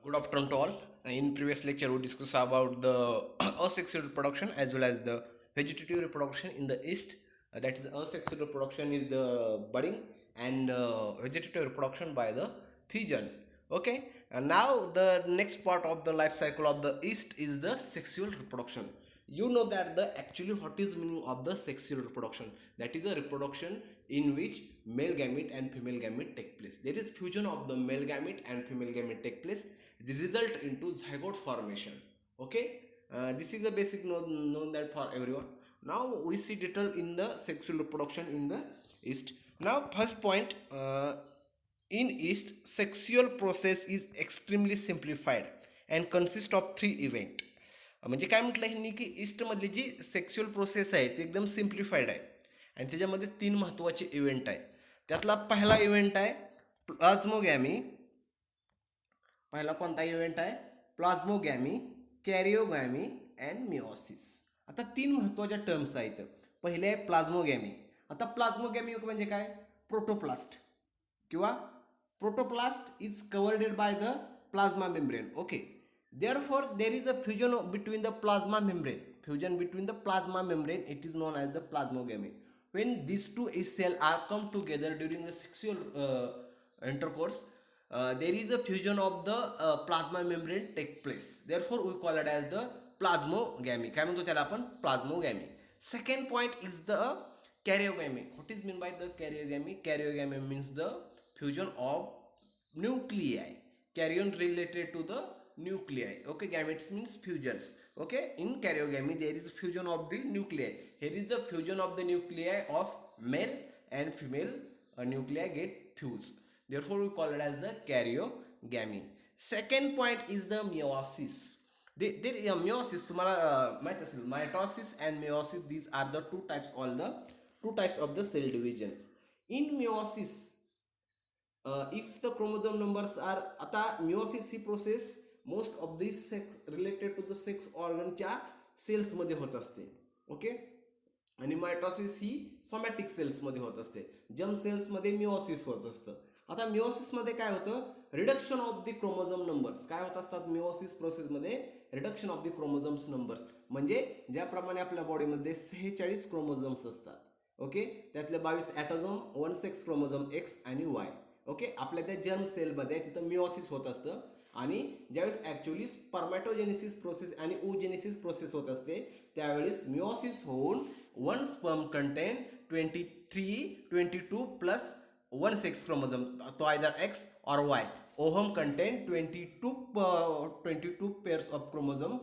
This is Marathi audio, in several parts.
Good afternoon to all. In previous lecture, we discussed about the asexual reproduction as well as the vegetative reproduction in the yeast. That is, asexual reproduction is the budding and vegetative reproduction by the fusion. Okay, and now the next part of the life cycle of the yeast is the sexual reproduction. You know that the actually what is meaning of the sexual reproduction? That is a reproduction in which male gamete and female gamete take place. There is fusion of the male gamete and female gamete take place. The result into zygote formation. Okay, this is the basic known that for everyone. Now we see detail in the sexual reproduction in the yeast. Now first point, in yeast sexual process is extremely simplified and consists of three event. म्हणजे काय म्हटलं ह्यांनी की ईस्टमधली जी सेक्शुअल प्रोसेस आहे ती एकदम सिम्प्लिफाईड आहे आणि त्याच्यामध्ये तीन महत्त्वाचे इव्हेंट आहे. त्यातला पहिला इव्हेंट आहे प्लाझ्मोगॅमी. पहिला कोणता इव्हेंट आहे? प्लाझ्मोगॅमी, कॅरिओगॅमी अँड मिओसिस. आता तीन महत्त्वाच्या टर्म्स आहेत. पहिले आहे प्लाझ्मोगॅमी. आता प्लाझ्मोगॅमी म्हणजे काय? प्रोटोप्लास्ट किंवा protoplast is covered by the plasma membrane. Okay, therefore there is a fusion between the plasma membrane. Fusion between the plasma membrane, it is known as the plasmogamy. When these two cells are come together during the sexual intercourse, there is a fusion of the plasma membrane take place. Therefore we call it as the plasmogamy. काय म्हणतो त्याला आपण? Plasmogamy. Second point is the karyogamy. What is mean by the karyogamy? Karyogamy means the fusion of nuclei. Karyon related to the nuclei. Okay, gametes means fusions. Okay, in karyogamy there is fusion of the nuclei. Here is the fusion of the nuclei of male and female nuclei get fused. Therefore we call it as the karyogamy. Second point is the meiosis. There meiosis तुम्हाला माहित असेल, mitosis and meiosis, these are the two types of the cell divisions. In meiosis, if the chromosome numbers are, आता meiosis ही process most of this sex related to the sex ऑर्गनच्या सेल्समध्ये होत असते. ओके, आणि मायटॉसिस ही सोमॅटिक सेल्समध्ये होत असते. जर्म सेल्समध्ये मिओसिस होत असतं. आता मिओसिसमध्ये काय होतं? Reduction of the chromosome numbers. काय होत असतात मिओसिस प्रोसेसमध्ये? Reduction of the chromosomes numbers. म्हणजे ज्याप्रमाणे आपल्या बॉडीमध्ये 46 क्रोमोझोम्स असतात. ओके, त्यातले 22 ॲटोझोम, 1 सेक्स क्रोमोझोम एक्स आणि वाय. ओके, आपल्या त्या जर्म सेलमध्ये तिथं मिओसिस होत असतं. आणि ज्यावेळेस ॲक्च्युअली स्पर्मॅटोजेनेसिस प्रोसेस आणि ओजेनेसिस प्रोसेस होत असते त्यावेळेस मिओसिस होऊन 1 sperm content 22 plus 1 sex chromosome, तो आयदर एक्स और Y. Ohm content 22 pairs of chromosome,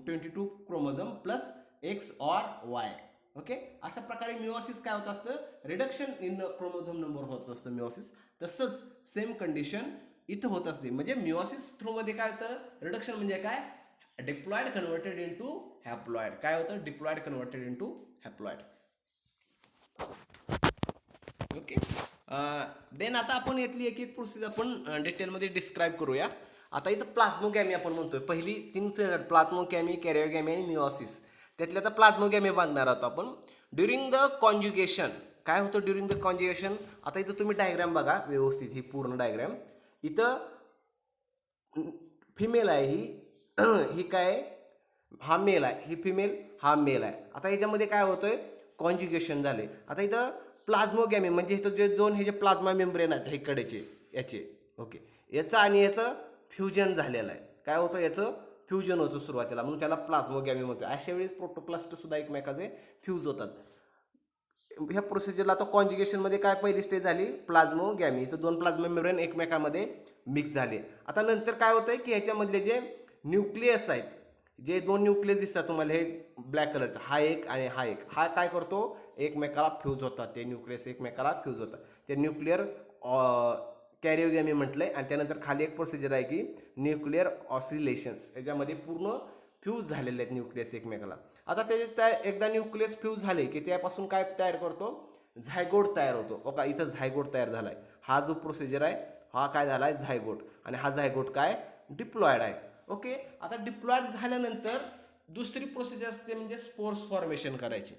22 chromosome plus x और वाय. ओके, अशा प्रकारे मिओसिस काय होत असतं? रिडक्शन इन क्रोमोझोम नंबर होत असतं मिओसिस. तसंच सेम कंडिशन इथं होत असते. म्हणजे मिओसिस थ्रूमध्ये काय होतं? रिडक्शन म्हणजे काय? Diploid converted into haploid. काय होतं? Diploid converted into haploid. Okay, then आता आपण यातली एक एक प्रोसेस आपण डिटेलमध्ये डिस्क्राईब करूया. आता इथं प्लाझ्मोगॅमी आपण म्हणतोय. पहिली तीन प्लाझ्मोगॅमी, कॅरिओगॅमी आणि मिओसिस. त्यातल्या आता प्लाझ्मोगॅमी बांधणार आहोत आपण. ड्युरिंग द कॉन्ज्युगेशन काय होतं? ड्युरिंग द कॉन्ज्युगेशन, आता इथं तुम्ही डायग्राम बघा व्यवस्थित, ही पूर्ण डायग्राम. इथं फिमेल आहे ही ही काय? हा मेल आहे, ही फिमेल, हा मेल आहे. आता ह्याच्यामध्ये काय होतंय? कॉन्ज्युगेशन झाले. आता इथं प्लाझ्मोगॅमी म्हणजे इथं जे दोन हे जे प्लाझ्मा मेम्ब्रेन आहेत इकडेचे याचे, ओके, याचं आणि याचं फ्युजन झालेलं आहे. काय होतं? याचं फ्युजन होतं सुरुवातीला, म्हणून त्याला प्लाझ्मोगॅमी म्हणतो. अशा वेळेस प्रोटोप्लास्ट सुद्धा एकमेकाचे फ्यूज होतात. ह्या प्रोसिजरला आता कॉन्ज्युगेशनमध्ये काय पहिली स्टेज झाली? प्लाझ्मोगॅमी. तर दोन प्लाझ्मा मेम्ब्रेन एकमेकांमध्ये मिक्स झाले. आता नंतर काय होतंय की ह्याच्यामधले जे न्यूक्लियस आहेत, जे दोन न्यूक्लियस दिसतात तुम्हाला हे ब्लॅक कलरचा, हा एक आणि हा एक, हा काय करतो? एकमेकाला फ्यूज होतात. ते न्यूक्लियस एकमेकाला फ्यूज होतात. ते न्यूक्लिअर कॅरिओगॅमी म्हटलंय. आणि त्यानंतर खाली एक प्रोसिजर आहे की न्यूक्लिअर ऑसिलेशन्स. याच्यामध्ये पूर्ण फ्यूज झालेले आहेत न्यूक्लियस एकमेकाला. आता त्याचे एकदा न्यूक्लियस फ्यूज झाले की त्यापासून काय तयार करतो? झायगोट तयार होतो. ओका, इथं झायगोट तयार झालाय. हा जो प्रोसिजर आहे हा काय झाला आहे? झायगोट. आणि हा झायगोट काय? डिप्लॉइड आहे. ओके, आता डिप्लॉइड झाल्यानंतर दुसरी प्रोसिजर असते म्हणजे स्पोर्स फॉर्मेशन करायची.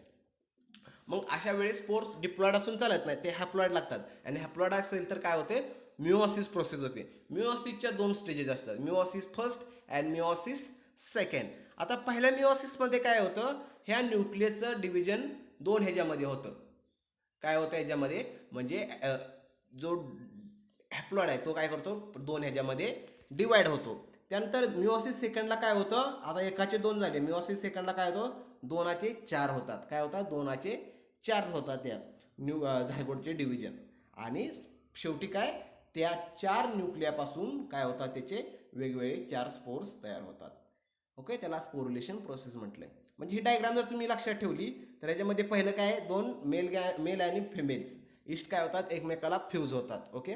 मग अशा वेळेस स्पोर्स डिप्लॉइड असून चालत नाही, ते हॅप्लॉइड लागतात. आणि हॅप्लॉइड असेल तर काय होते? मिओसिस प्रोसेस होते. मिओसिसच्या 2 स्टेजेस असतात, meiosis first and meiosis second. आता पहिल्या मिओसिसमध्ये काय होतं, ह्या न्यूक्लियसचं डिव्हिजन 2 ह्याच्यामध्ये होतं. काय होतं ह्याच्यामध्ये, म्हणजे जो हॅप्लॉइड आहे तो काय करतो, 2 ह्याच्यामध्ये डिवाइड होतो. त्यानंतर मिओसिस सेकंडला काय होतं, आता एकाचे 2 झाले, मिओसिस सेकंडला काय होतं, 2चे 4 होतात. काय होतात, 2चे 4 होतात त्या झायगोटचे डिव्हिजन. आणि शेवटी काय, त्या 4 न्यूक्लियापासून काय होतात, त्याचे वेगवेगळे 4 स्पोर्स तयार होतात. ओके, त्याला स्पोरुलेशन प्रोसेस म्हटलंय. म्हणजे ही डायग्राम जर तुम्ही लक्षात ठेवली तर याच्यामध्ये पहिलं काय, 2 मेल आणि फिमेल्स इस्ट काय होतात, एकमेकाला फ्यूज होतात. ओके,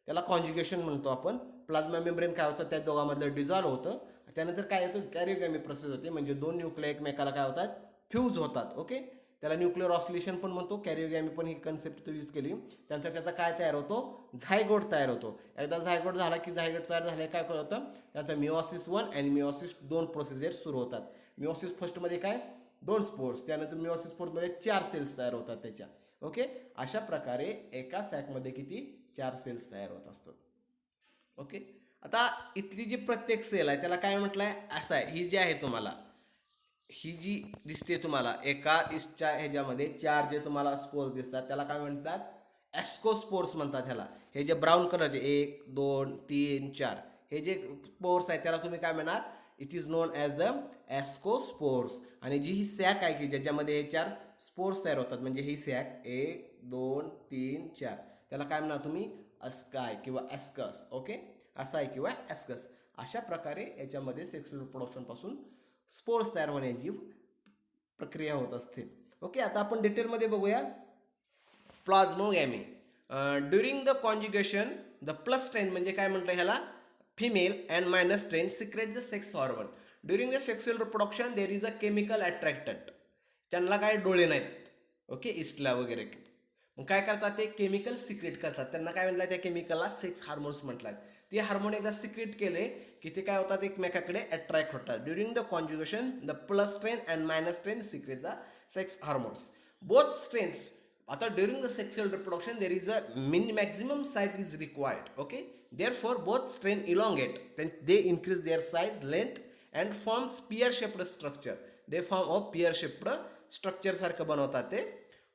त्याला कॉन्ज्युगेशन म्हणतो आपण. प्लाझ्मा मेम्ब्रेन काय होतं, त्या दोघांमधलं डिझॉल्व्ह होतं. त्यानंतर काय होतं, कॅरिओगॅमी प्रोसेस होते, म्हणजे 2 न्यूक्लिया एकमेकाला काय होतात, फ्यूज होतात. ओके, त्याला न्यूक्लिअर ऑसिलेशन पण म्हणतो. कॅरिओगॅमी पण ही कन्सेप्ट यूज केली. त्यानंतर त्याचा काय तयार होतो, झायगोट तयार होतो. एकदा झायगोट झाला की झायगोट तयार झाले काय होतं, त्यानंतर मिओसिस 1 आणि मिओसिस 2 प्रोसेस सुरू होतात. मिओसिस फर्स्टमध्ये काय, 2 स्पोर्स, त्यानंतर मिओसिस फोर्थमध्ये 4 सेल्स तयार होतात त्याच्या. ओके, अशा प्रकारे एका सॅकमध्ये किती, 4 सेल्स तयार होत असतात. ओके, आता इथली जी प्रत्येक सेल आहे त्याला काय म्हटलं आहे, असं आहे, ही जी आहे तुम्हाला, ही जी दिसते तुम्हाला एका इस्टच्या ह्याच्यामध्ये 4 जे तुम्हाला स्पोर्स दिसतात त्याला काय म्हणतात, ॲस्कोस्पोर्स म्हणतात ह्याला. हे जे ब्राऊन कलरचे 1 2 3 4 हे जे स्पोर्स आहेत त्याला तुम्ही काय म्हणणार, it is known as the ascospores. आणि जी ही सॅक आहे की ज्याच्यामध्ये हे 4 स्पोर्स तयार होतात, म्हणजे ही सॅक 1 2 3 4, त्याला काय म्हणणार तुम्ही, अस्काय किंवा ॲस्कस. ओके, असाय किंवा ॲस्कस. अशा प्रकारे याच्यामध्ये सेक्शुअल रिप्रोडक्शनपासून स्पोर्स तयार होण्याची प्रक्रिया होत असते. ओके, आता आपण डिटेलमध्ये बघूया. Plasmogamy. During the conjugation the plus strain, म्हणजे काय म्हटलं ह्याला, female and minus strain secrete the sex hormone. During the sexual reproduction there is a chemical attractant. त्यांना काय डोळे नाहीत. ओके, इस्टला वगैरे. मग काय करतात, ते केमिकल सिक्रेट करतात. त्यांना काय म्हटलं, त्या केमिकलला सेक्स हार्मोन्स म्हटलं. ते हार्मोन एकदा सिक्रेट केले की ते काय होतात, एकमेकाकडे अट्रॅक्ट होतात. During the conjugation the plus strain and minus strain secrete the sex hormones. Both strains, आता during the sexual reproduction there is a maximum size is required. Okay, therefore both strain elongate, then they increase their size, length and forms pear shaped structure. They form a pear shaped structure सारखं बनवतात ते.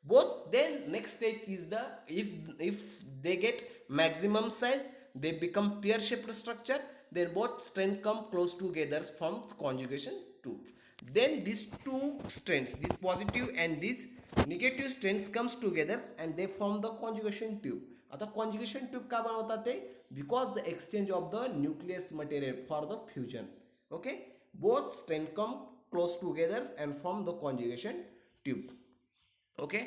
Both, then next stage is the, if they get maximum size they become pear shaped structure, then both strain come close together, form conjugation tube. Then these two strains, this positive and this negative strains comes together and they form the conjugation tube. आता कॉन्ज्युगेशन ट्यूब का बनवतात ते, because the exchange of the nucleus material for the fusion. Okay, both strain come close together and form the conjugation tube. Okay,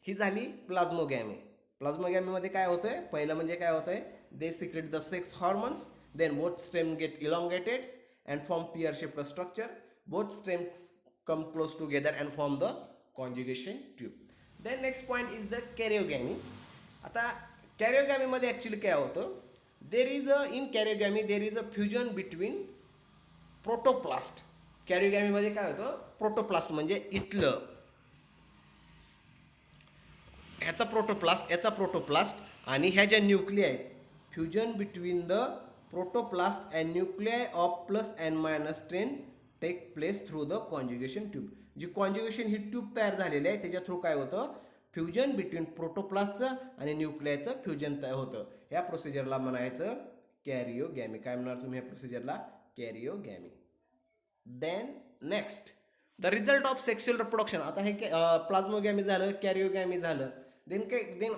ही झाली प्लाझ्मोगॅमी. प्लाझ्मोगॅमीमध्ये काय होतंय, पहिलं म्हणजे काय होतंय, they secrete the sex hormones, then both strain get elongated and form pear shaped structure. Both strains come close together and form the conjugation tube. Then next point is the karyogamy. आता कॅरिओगॅमीमध्ये ॲक्च्युली काय होतं, in karyogamy there is a fusion between protoplast. कॅरिओगॅमीमध्ये काय होतं, प्रोटोप्लास्ट म्हणजे इथलं, ह्याचा प्रोटोप्लास्ट, याचा प्रोटोप्लास्ट आणि ह्या ज्या न्यूक्लिया आहेत, fusion between the protoplast and nuclei of plus and minus strain take place through the conjugation tube. जी कॉन्ज्युगेशन ही ट्यूब तयार झालेली आहे त्याच्या थ्रू काय होतं, फ्युजन बिटवीन प्रोटोप्लास्टचं आणि न्यूक्लियाचं फ्युजन तयार होतं. ह्या प्रोसिजरला म्हणायचं कॅरिओगॅमी. काय म्हणणार तुम्ही ह्या प्रोसिजरला, karyogamy. Then next, the result of sexual reproduction. आता हे प्लाझ्मोगॅमी झालं, कॅरिओगॅमी झालं. Then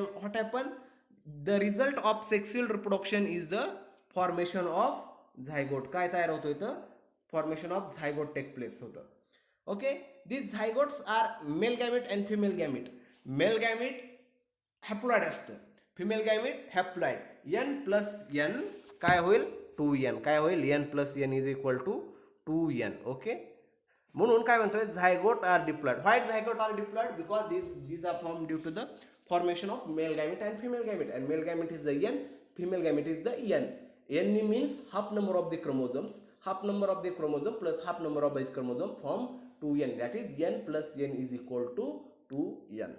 what happen, the result of sexual reproduction is the formation of zygote. काय तयार होतं इथं, formation of zygote take place होतं. Okay, these zygotes are male gamete and female gamete. Male gamete haploid असतं, female gamete haploid. n plus n काय होईल, 2n. काय होईल, n plus n is equal to 2n. Okay, म्हणून काय म्हणतोय, zygote are diploid. White zygote are diploid because these are formed due to the formation of male gamete and female gamete, and male gamete is the n, female gamete is the n. n means half number of the chromosomes, half number of the chromosome plus half number of the chromosome form 2n, that is n plus n is equal to 2n.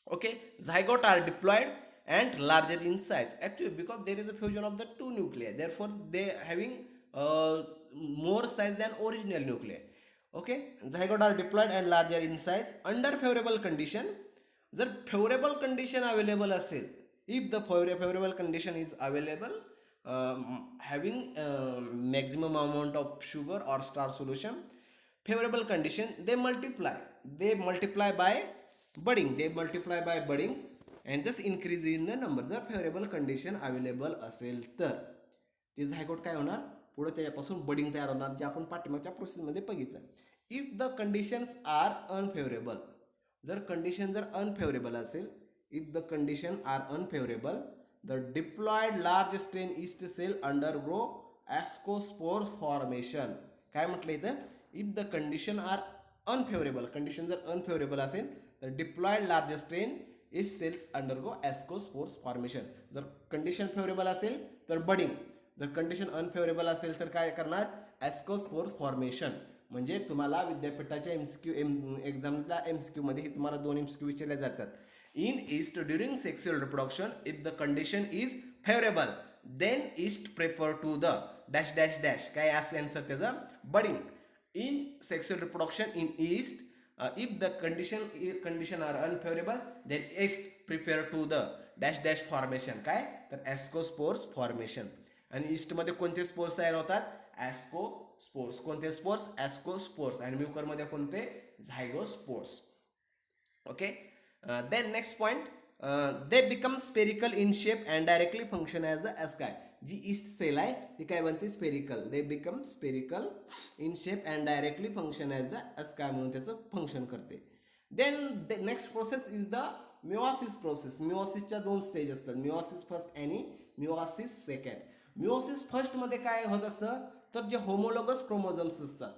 Okay, zygote are diploid and larger in size. Actually, because there is a fusion of the two nuclei, therefore they having more size than original nuclei. Okay, zygote are diploid and larger in size under favorable condition. जर फेवरेबल कंडिशन अवेलेबल असेल, if the favourable condition is available, having maximum amount of sugar or star solution, favorable condition, they multiply by budding and just increase in the number. जर फेवरेबल कंडिशन अवेलेबल असेल तर ते झायगोट काय होणार, पुढे त्याच्यापासून बडिंग तयार होणार, जे आपण पाठीमागच्या प्रोसेसमध्ये बघितलं. If the conditions are unfavourable, जर कंडिशन जर अनफेवरेबल असेल, if the condition are unfavourable, the diploid large strain yeast cell undergo ascospore formation. काय म्हटलं इथं, if the condition are unfavourable, condition जर अनफेवरेबल असेल तर diploid large strain yeast cells undergo ascospores formation. जर कंडिशन फेवरेबल असेल तर बडिंग, जर कंडिशन अनफेवरेबल असेल तर काय करणार, ॲस्कोस्पोर्स फॉर्मेशन. म्हणजे तुम्हाला विद्यापीठाच्या एक्झामला MCQ मध्ये तुम्हाला 2 MCQ विचारले जातात. In yeast during sexual reproduction, if the condition is favourable then yeast prefer to the dash dash dash, काय असेल आन्सर त्याचं, budding. In sexual reproduction in yeast, if the condition are unfavorable then yeast prepare to the dash dash formation, काय तर ॲस्कोस्पोर्स फॉर्मेशन. आणि ईस्टमध्ये कोणते स्पोर्स तयार होतात, ॲस्कोस्पोर्स. कोणते स्पोर्स, ॲस्कोस्पोर्स. आणि म्युकरमध्ये कोणते, zygospores. Okay, then next point, they become spherical in shape and directly function as the asci. जी ईस्ट सेल आहे ती काय बनते, spherical. They become spherical in shape and directly function as the asci म्हणून त्याचं फंक्शन करते. Then the next process is the meiosis process. मिओसिसच्या 2 स्टेज असतात, मिओसिस फर्स्ट आणि मिओसिस सेकंड. मिओसिस फर्स्टमध्ये काय होत असतं, तर जे होमोलोगस क्रोमोझोम्स असतात.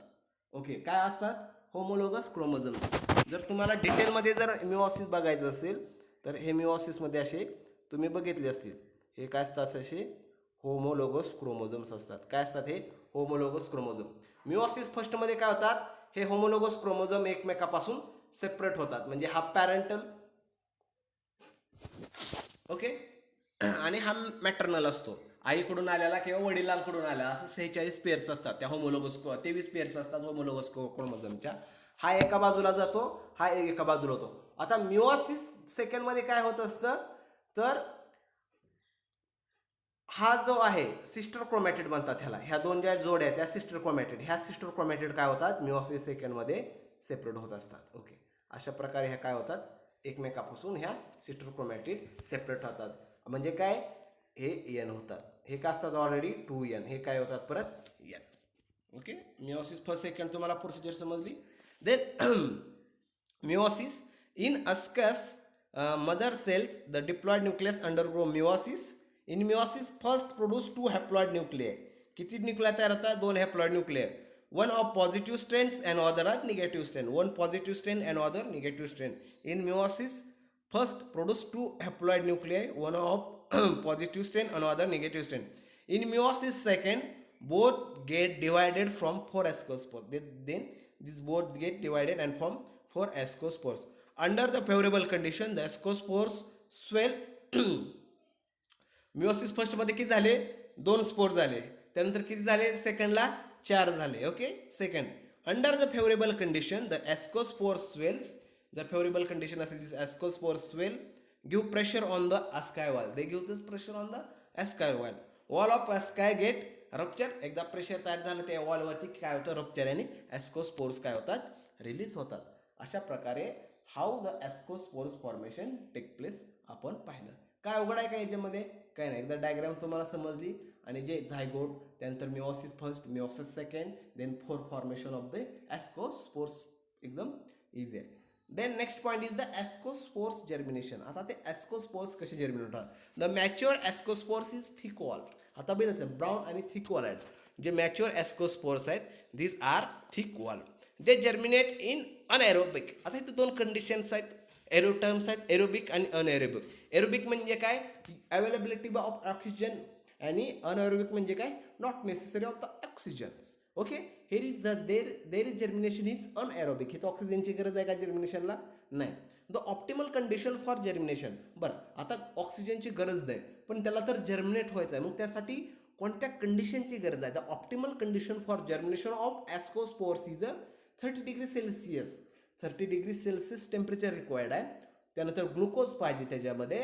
ओके, काय असतात, होमोलोगस क्रोमोझोम्स. जर तुम्हाला डिटेलमध्ये जर मिओसिस बघायचं असेल तर हे मिओसिसमध्ये असे तुम्ही बघितले असतील, हे काय असतात, असे होमोलोगस क्रोमोझोम्स असतात. काय असतात हे, होमोलोगस क्रोमोझोम. मिओसिस फर्स्टमध्ये काय होतात, हे होमोलोगस क्रोमोझोम एकमेकापासून सेपरेट होतात, म्हणजे हा पॅरेंटल, ओके, आणि हा मॅटर्नल असतो, आईकडून आलेला किंवा वडिलांकडून आलेला. असं 46 पेअर्स असतात त्या होमोलोगस, 23 पेअर्स असतात होमोलोगस क्रोमोझोमच्या. हा एका बाजूला जातो, हा एका बाजूला होतो. आता मिओसिस सेकंडमध्ये काय होत असतं, तर हा जो आहे सिस्टर क्रोमॅटिड म्हणतात ह्याला, ह्या 2 ज्या जोड्या आहेत त्या सिस्टर क्रोमॅटिड, ह्या सिस्टर क्रोमॅटिड काय होतात, मिओसिस सेकंडमध्ये सेपरेट होत असतात. ओके, अशा प्रकारे ह्या काय होतात, एकमेकापासून ह्या सिस्टर क्रोमॅटिड सेपरेट होतात. म्हणजे काय, हे एन होतात. हे काय असतात, ऑलरेडी 2n, हे काय होतात परत n. Okay, meiosis first second तुम्हाला प्रोसिजर समजली. Then meiosis in ascus mother cells, the diploid nucleus undergo meiosis. In meiosis first produce 2 haploid nuclear. किती न्यूक्लियर तयार होतात, 2 haploid nuclear. One of positive strains and other are negative strain. One positive strain and other negative strain. In meiosis first produce 2 haploid nuclear, one of positive strain and other negative strain. In meiosis second, both get divided from 4 ascospores. Then these both get divided and form 4 ascospores. Under the favorable condition, the ascospores swell. Meiosis फर्स्टमध्ये किती झाले, 2 स्पोर झाले. त्यानंतर किती झाले, सेकंडला 4 झाले. Okay, second. Under the favourable condition, the ascospore swells. जर फेवरेबल कंडिशन असेल, this ascospore swell, give pressure on the asci wall. They give this pressure on the asci wall. Wall of asci get rupture. एकदा प्रेशर तयार झालं त्या वॉलवरती काय होतं, रप्चर, आणि ॲस्कोस्पोर्स काय होतात, रिलीज होतात. अशा प्रकारे how the ascospores formation take place आपण पाहिलं. काय अवघड आहे का याच्यामध्ये, काय नाही. एकदा डायग्राम तुम्हाला समजली, आणि जे झायगोट, त्यानंतर meiosis first, meiosis second, then 4 formation of the ascospores, एकदम इझी आहे. Then next point is the ascospores germination. आता ते ॲस्कोस्पोर्स कसे जर्मिनेट होतात. The mature ascospores is thick wall. आता बघायचं, ब्राऊन आणि थिक वॉल आहेत. जे मॅच्युअर ॲस्कोस्पोर्स आहेत, these are thick wall. They germinate in anaerobic. आता इथे 2 कंडिशन्स आहेत, एरो टर्म्स आहेत, एरोबिक आणि अनएरोबिक. एरोबिक म्हणजे काय, अवेलेबिलिटी ऑफ ऑक्सिजन, आणि अनएरोबिक म्हणजे काय, not necessary of the oxygens. Okay, here is there is germination is anaerobic. हे तर ऑक्सिजनची गरज आहे का जर्मिनेशनला, नाही. The optimal condition for germination. बरं, आता ऑक्सिजनची गरज नाही, पण त्याला तर जर्मिनेट व्हायचं आहे, मग त्यासाठी कोणत्या कंडिशनची गरज आहे? The optimal condition for germination of ascospores is 30°C. 30°C temperature required आहे. त्यानंतर ग्लुकोज पाहिजे त्याच्यामध्ये,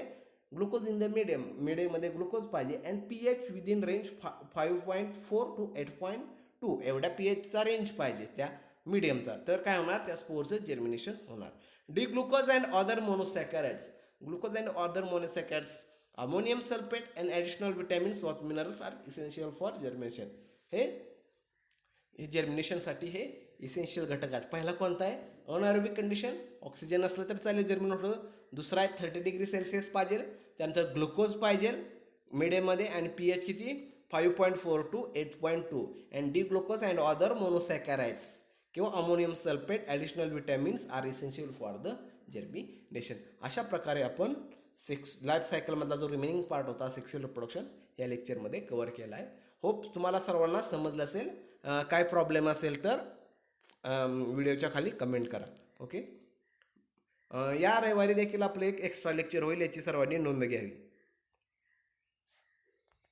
ग्लुकोज इन द मिडियममध्ये ग्लुकोज पाहिजे, and pH within range 5.4 to 8.2 एवढ्या pHचा रेंज पाहिजे त्या मिडियमचा. तर काय होणार? त्या स्पोरचं जर्मिनेशन होणार. D glucose and other monosaccharides. Glucose and other monosaccharides, ammonium sulphate and additional vitamins of minerals are essential for germination. हे जर्मिनेशनसाठी हे इसेन्शियल घटक आहेत. पहिला कोणता आहे? अनएरोबिक कंडिशन, ऑक्सिजन असलं तर चालेल, जर्मिनेट होतं. दुसरा आहे 30°C पाहिजे, त्यानंतर ग्लुकोज पाहिजे मिडियममध्ये, आणि pH किती? 5.4 to 8.2. And D glucose and other monosaccharides किंवा ammonium sulphate additional vitamins are essential for the germination. अशा प्रकारे आपण लाईफ सायकलमधला जो रिमेनिंग पार्ट होता सेक्शुअल रिप्रोडक्शन या लेक्चरमध्ये कव्हर केला आहे. होप तुम्हाला सर्वांना समजलं असेल. काय प्रॉब्लेम असेल तर व्हिडिओच्या खाली कमेंट करा. ओके. या रविवारी देखील आपलं एक एक्स्ट्रा लेक्चर होईल, याची सर्वांनी नोंद घ्यावी.